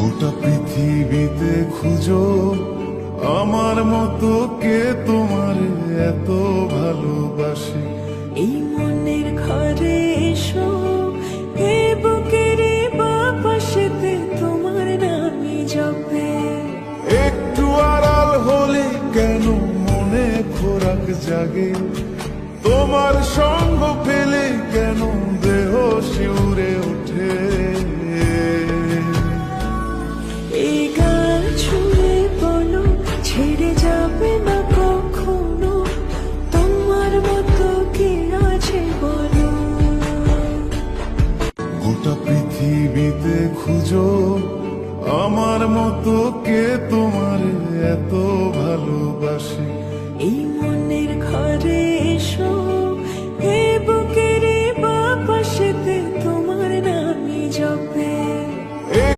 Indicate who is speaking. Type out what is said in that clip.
Speaker 1: গোটা পৃথিবীতে খুঁজো আমার মতো কে তোমার এত ভালোবাসে।
Speaker 2: এই মনের ঘরে এসো, এই বুকের বাপাশেতে তোমার নামই জপে।
Speaker 1: একটু আড়াল হলে কেন মনে খোরাক জাগে, তোমার সঙ্গ পেলে কেন দেহ শিউরে ওঠে।
Speaker 2: এই গান ছুঁয়ে বলো, ছেড়ে যাবে না কখনো, তোমার মতো কে আছে বলো।
Speaker 1: গোটা পৃথিবীতে খুঁজো আমার মতো কে তোমার এত ভালোবাসে।
Speaker 2: এই মনের ঘরে এসো,